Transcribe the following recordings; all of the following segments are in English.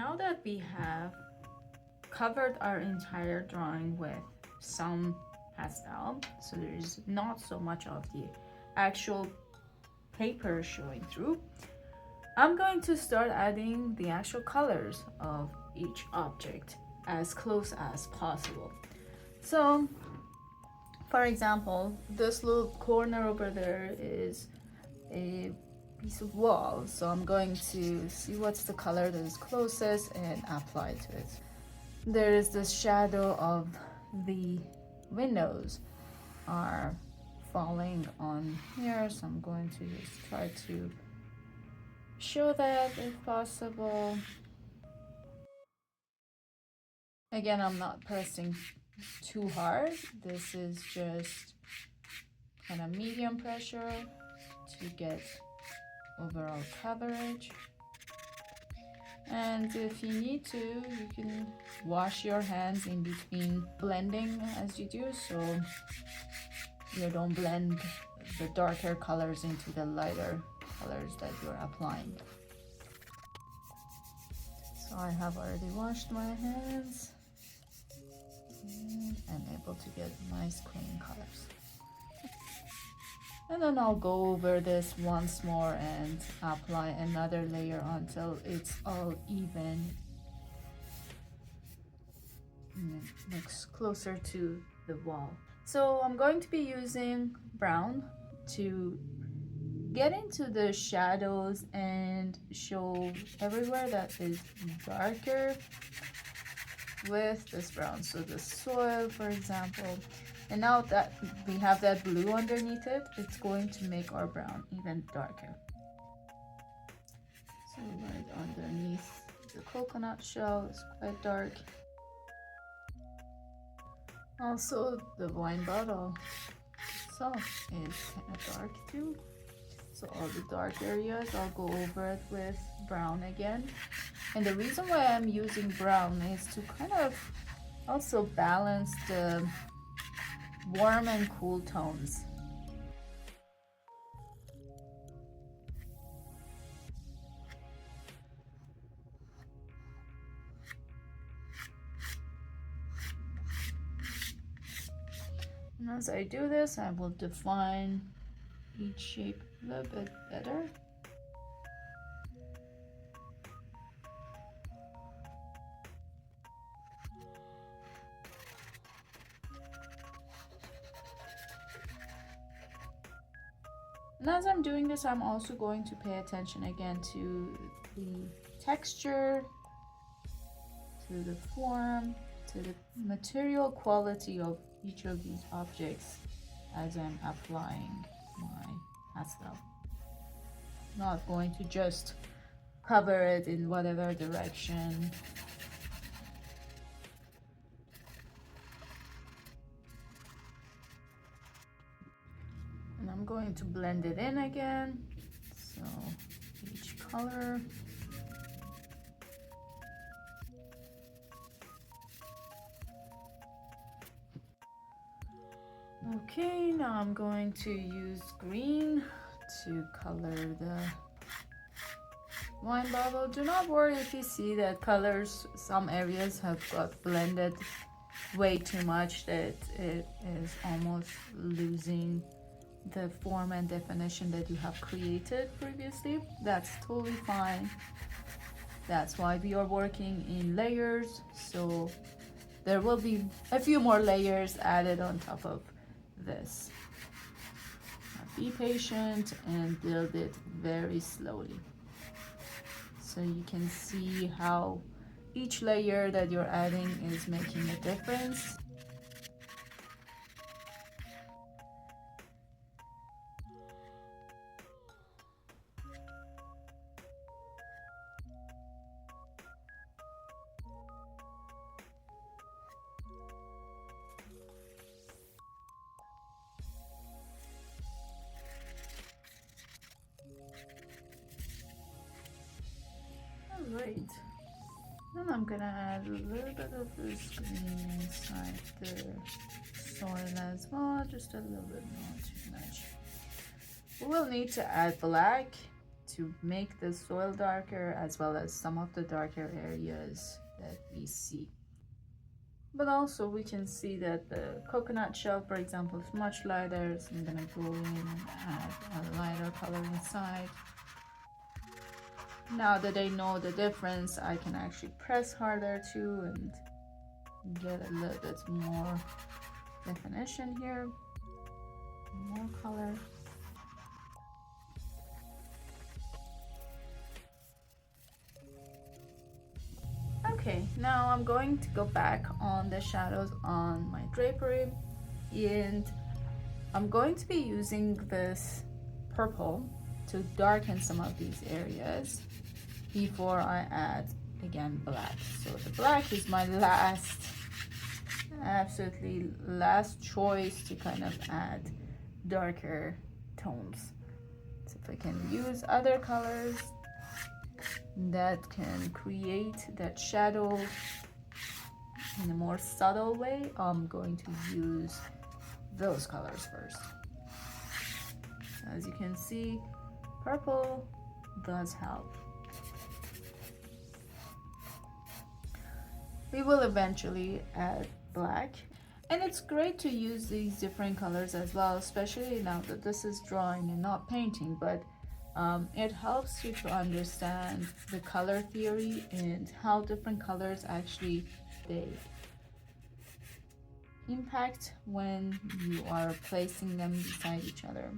Now that we have covered our entire drawing with some pastel, so there's not so much of the actual paper showing through, I'm going to start adding the actual colors of each object as close as possible. So for example, this little corner over there is a piece of wall, so I'm going to see what's the color that is closest and apply to it. There is this shadow of the windows are falling on here, so I'm going to just try to show that if possible. Again, I'm not pressing too hard. This is just kind of medium pressure to get overall coverage. And if you need to, you can wash your hands in between blending as you do, so you don't blend the darker colors into the lighter colors that you're applying. So I have already washed my hands and I'm able to get nice clean colors. And then I'll go over this once more and apply another layer until it's all even and it looks closer to the wall. So I'm going to be using brown to get into the shadows and show everywhere that is darker with this brown. So the soil, for example. And now that we have that blue underneath it, it's going to make our brown even darker. So right underneath the coconut shell is quite dark. Also, the wine bottle itself is kind of dark too. So all the dark areas, I'll go over it with brown again. And the reason why I'm using brown is to kind of also balance the warm and cool tones. And as I do this, I will define each shape a little bit better. And as I'm doing this, I'm also going to pay attention again to the texture, to the form, to the material quality of each of these objects as I'm applying my pastel. Not going to just cover it in whatever direction. And I'm going to blend it in again. So each color. Okay, now I'm going to use green to color the wine bottle. Do not worry if you see that colors, some areas have got blended way too much that it is almost losing the form and definition that you have created previously. That's totally fine. That's why we are working in layers, so there will be a few more layers added on top of this. Now be patient and build it very slowly so you can see how each layer that you're adding is making a difference. Alright, then I'm gonna add a little bit of this green inside the soil as well, just a little bit, not too much. We will need to add black to make the soil darker, as well as some of the darker areas that we see. But also we can see that the coconut shell, for example, is much lighter, so I'm gonna go in and add a lighter color inside. Now that I know the difference, I can actually press harder too and get a little bit more definition here, more color. Okay, now I'm going to go back on the shadows on my drapery, and I'm going to be using this purple to darken some of these areas before I add again black. So the black is my absolutely last choice to kind of add darker tones. So if I can use other colors that can create that shadow in a more subtle way, I'm going to use those colors first. As you can see, purple does help. We will eventually add black, and it's great to use these different colors as well, especially now that this is drawing and not painting, but it helps you to understand the color theory and how different colors actually they impact when you are placing them beside each other.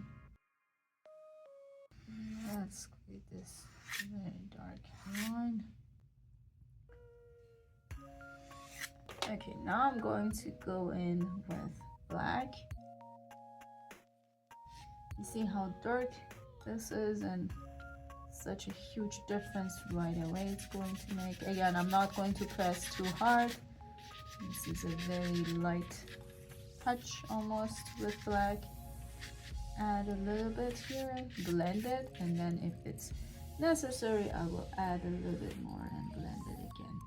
Let's create this very dark line. Okay, now I'm going to go in with black. You see how dark this is, and such a huge difference right away it's going to make. Again, I'm not going to press too hard. This is a very light touch almost with black. Add a little bit here, blend it, and then if it's necessary, I will add a little bit more and blend it again.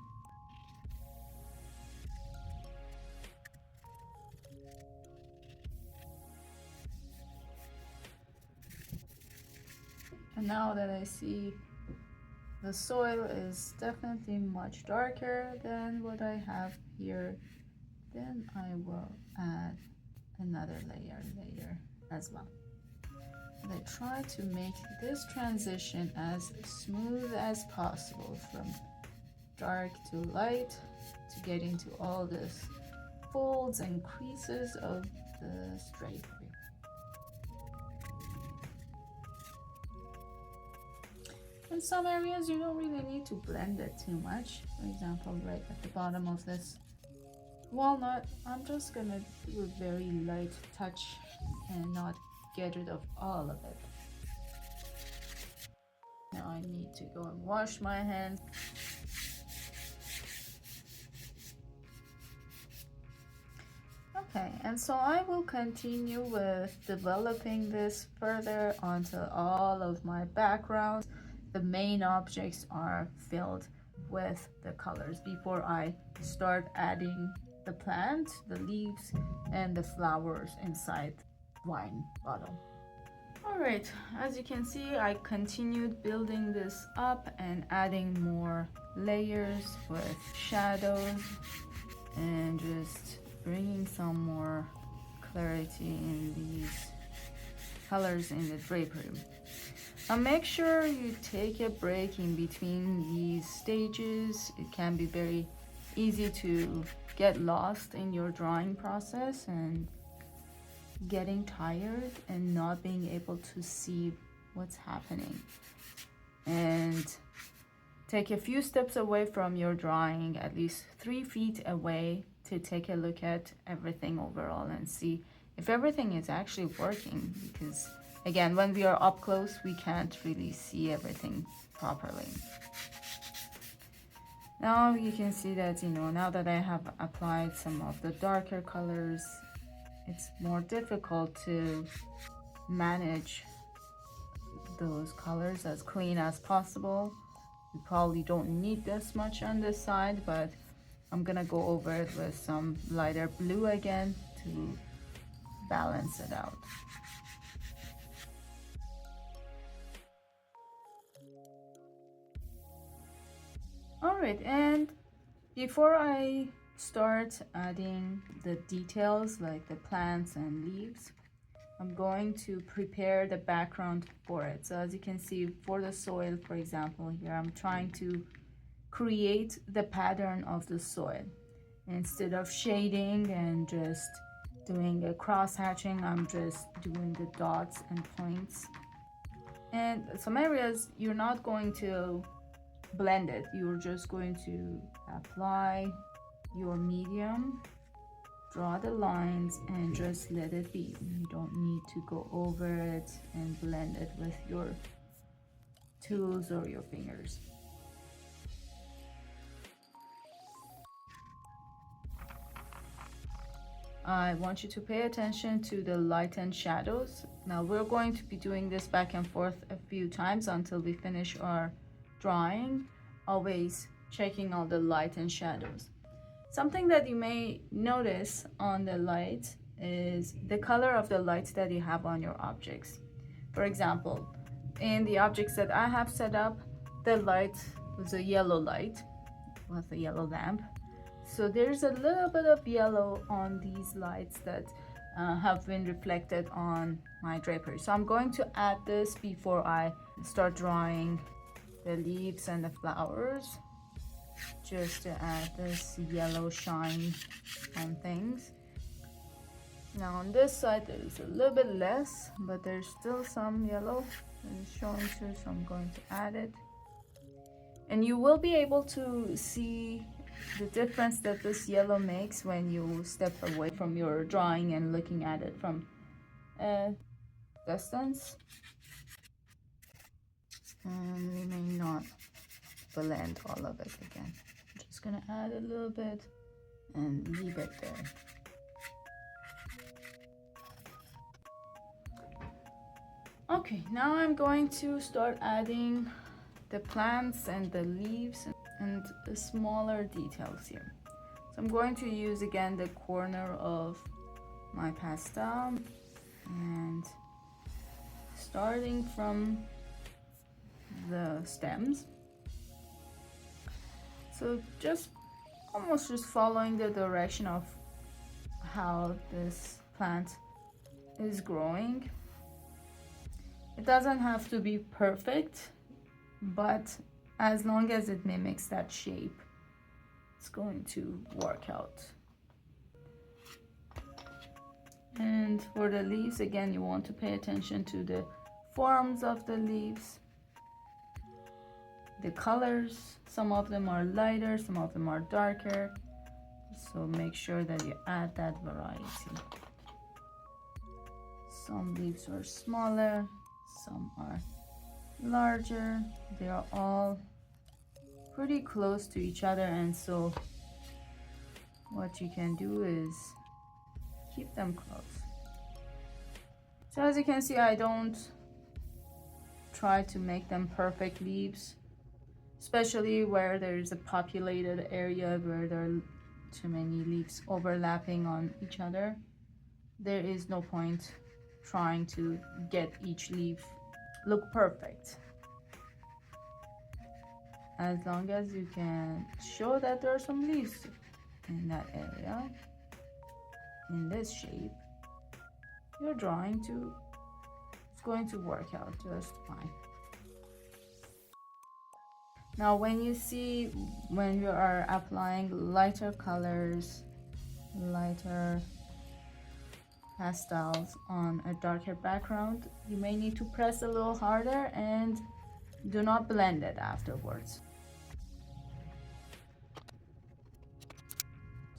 And now that I see the soil is definitely much darker than what I have here, then I will add another layer as well. And I try to make this transition as smooth as possible, from dark to light, to get into all this folds and creases of the drapery. In some areas you don't really need to blend it too much. For example, right at the bottom of this walnut, I'm just gonna do a very light touch and not get rid of all of it. Now I need to go and wash my hands. Okay, and so I will continue with developing this further onto all of my backgrounds. The main objects are filled with the colors before I start adding the plant, the leaves, and the flowers inside the wine bottle. All right, as you can see, I continued building this up and adding more layers with shadows and just bringing some more clarity in these colors in the drapery. Now make sure you take a break in between these stages. It can be very easy to get lost in your drawing process and getting tired and not being able to see what's happening. And take a few steps away from your drawing, at least 3 feet away, to take a look at everything overall and see if everything is actually working, because again, when we are up close, we can't really see everything properly. Now you can see that, now that I have applied some of the darker colors, it's more difficult to manage those colors as clean as possible. You probably don't need this much on this side, but I'm gonna go over it with some lighter blue again to balance it out. All right, and before I start adding the details like the plants and leaves, I'm going to prepare the background for it. So as you can see, for the soil, for example, here I'm trying to create the pattern of the soil. Instead of shading and just doing a cross hatching, I'm just doing the dots and points. And some areas you're not going to blend it, you're just going to apply your medium, draw the lines, and just let it be. You don't need to go over it and blend it with your tools or your fingers. I want you to pay attention to the light and shadows. Now we're going to be doing this back and forth a few times until we finish our drawing, always checking all the light and shadows. Something that you may notice on the light is the color of the lights that you have on your objects. For example, in the objects that I have set up, the light was a yellow light with a yellow lamp. So there's a little bit of yellow on these lights that have been reflected on my drapery. So I'm going to add this before I start drawing the leaves and the flowers, just to add this yellow shine on things. Now on this side there's a little bit less, but there's still some yellow that is showing too, so I'm going to add it. And you will be able to see the difference that this yellow makes when you step away from your drawing and looking at it from a distance. And we may not blend all of it again. I'm just gonna add a little bit and leave it there. Okay, now I'm going to start adding the plants and the leaves and the smaller details here. So I'm going to use again the corner of my pastel and starting from the stems. So just almost just following the direction of how this plant is growing. It doesn't have to be perfect, but as long as it mimics that shape, it's going to work out. And for the leaves, again, you want to pay attention to the forms of the leaves, the colors. Some of them are lighter, some of them are darker, so make sure that you add that variety. Some leaves are smaller, some are larger. They are all pretty close to each other, and so what you can do is keep them close. So as you can see, I don't try to make them perfect leaves, especially where there's a populated area where there are too many leaves overlapping on each other. There is no point trying to get each leaf look perfect. As long as you can show that there are some leaves in that area, in this shape, your drawing too is going to work out just fine. Now when you are applying lighter colors, lighter pastels on a darker background, you may need to press a little harder and do not blend it afterwards.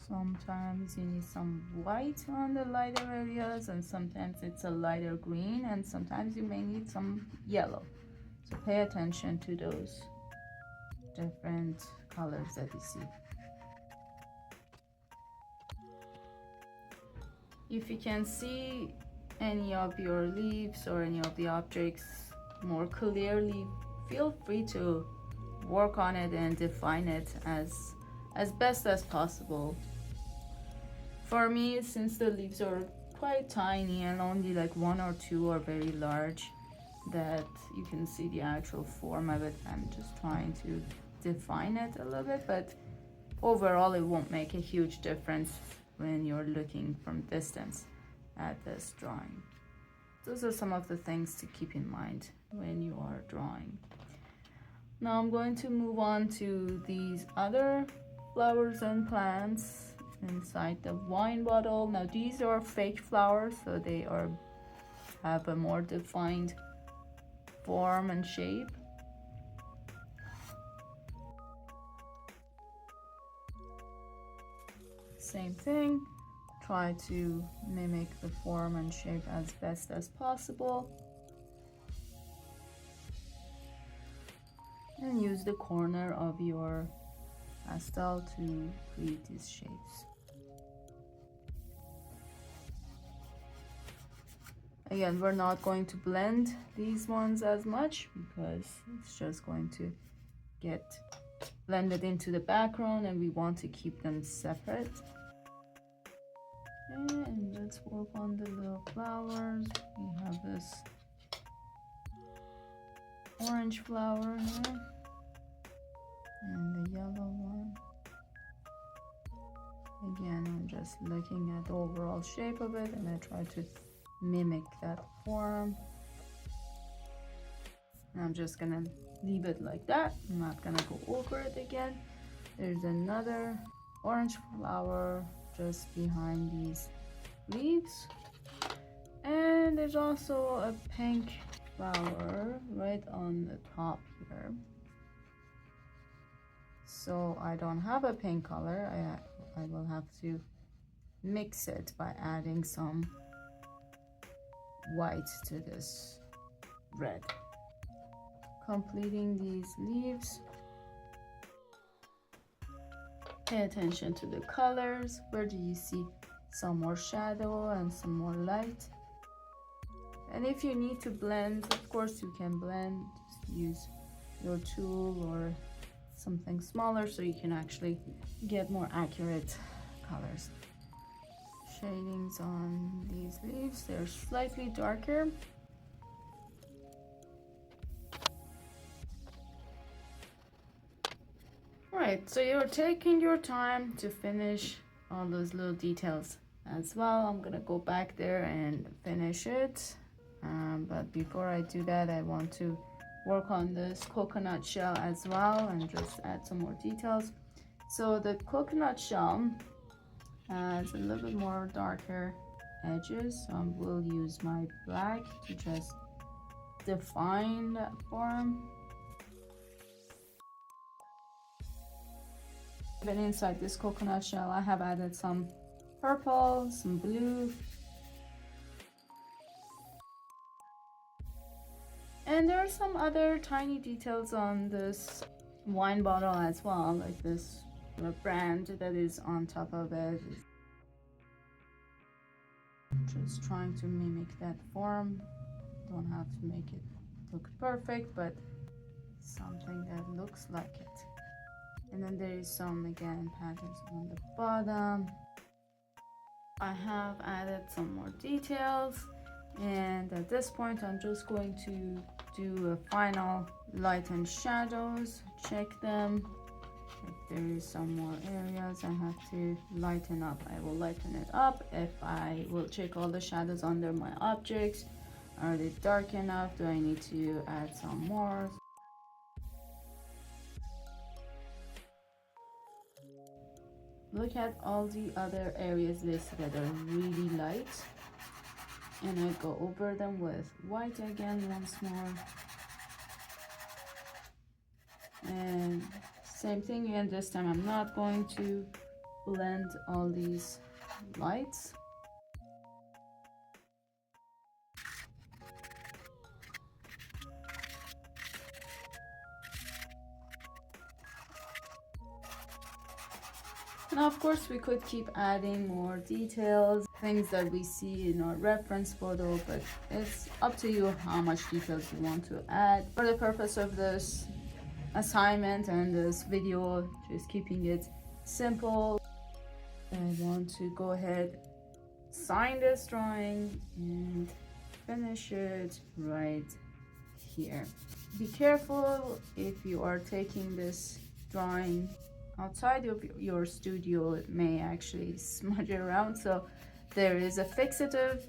Sometimes you need some white on the lighter areas, and sometimes it's a lighter green, and sometimes you may need some yellow. So pay attention to those different colors that you see. If you can see any of your leaves or any of the objects more clearly, feel free to work on it and define it as best as possible. For me, since the leaves are quite tiny and only like one or two are very large, that you can see the actual form of it, I'm just trying to define it a little bit, but overall it won't make a huge difference when you're looking from distance at this drawing. Those are some of the things to keep in mind when you are drawing. Now I'm going to move on to these other flowers and plants inside the wine bottle. Now these are fake flowers, so they have a more defined form and shape. Same thing, try to mimic the form and shape as best as possible. And use the corner of your pastel to create these shapes. Again, we're not going to blend these ones as much because it's just going to get blended into the background and we want to keep them separate. And let's work on the little flowers. We have this orange flower here and the yellow one. Again, I'm just looking at the overall shape of it and I try to mimic that form. And I'm just gonna leave it like that. I'm not gonna go over it again. There's another orange flower just behind these leaves, and there's also a pink flower right on the top here. So I don't have a pink color. I will have to mix it by adding some white to this red. Completing these leaves. Pay attention to the colors. Where do you see some more shadow and some more light? And if you need to blend, of course you can blend. Just use your tool or something smaller so you can actually get more accurate colors. Shadings on these leaves, they're slightly darker. Alright, so you're taking your time to finish all those little details as well. I'm gonna go back there and finish it. But before I do that, I want to work on this coconut shell as well and just add some more details. So the coconut shell has a little bit more darker edges, so I will use my black to just define that form. Even inside this coconut shell, I have added some purple, some blue, and there are some other tiny details on this wine bottle as well, like this brand that is on top of it. Just trying to mimic that form. Don't have to make it look perfect, but something that looks like it. And then there is some, again, patterns on the bottom. I have added some more details, and at this point I'm just going to do a final light and shadows, check them. If there is some more areas I have to lighten up, I will lighten it up. If I will check all the shadows under my objects, are they dark enough? Do I need to add some more? Look at all the other areas listed that are really light, and I go over them with white again once more. And same thing, and this time I'm not going to blend all these lights. Now, of course, we could keep adding more details, things that we see in our reference photo, but it's up to you how much details you want to add. For the purpose of this assignment and this video, just keeping it simple, I want to go ahead, sign this drawing and finish it right here. Be careful if you are taking this drawing outside of your studio, it may actually smudge around. So there is a fixative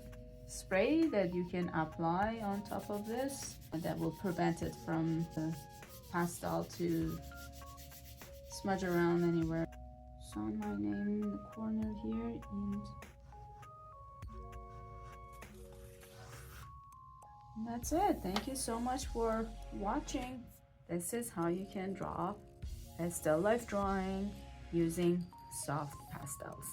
spray that you can apply on top of this, and that will prevent it from the pastel to smudge around anywhere. Sign my name in the corner here, and that's it. Thank you so much for watching. This is how you can draw a still life drawing using soft pastels.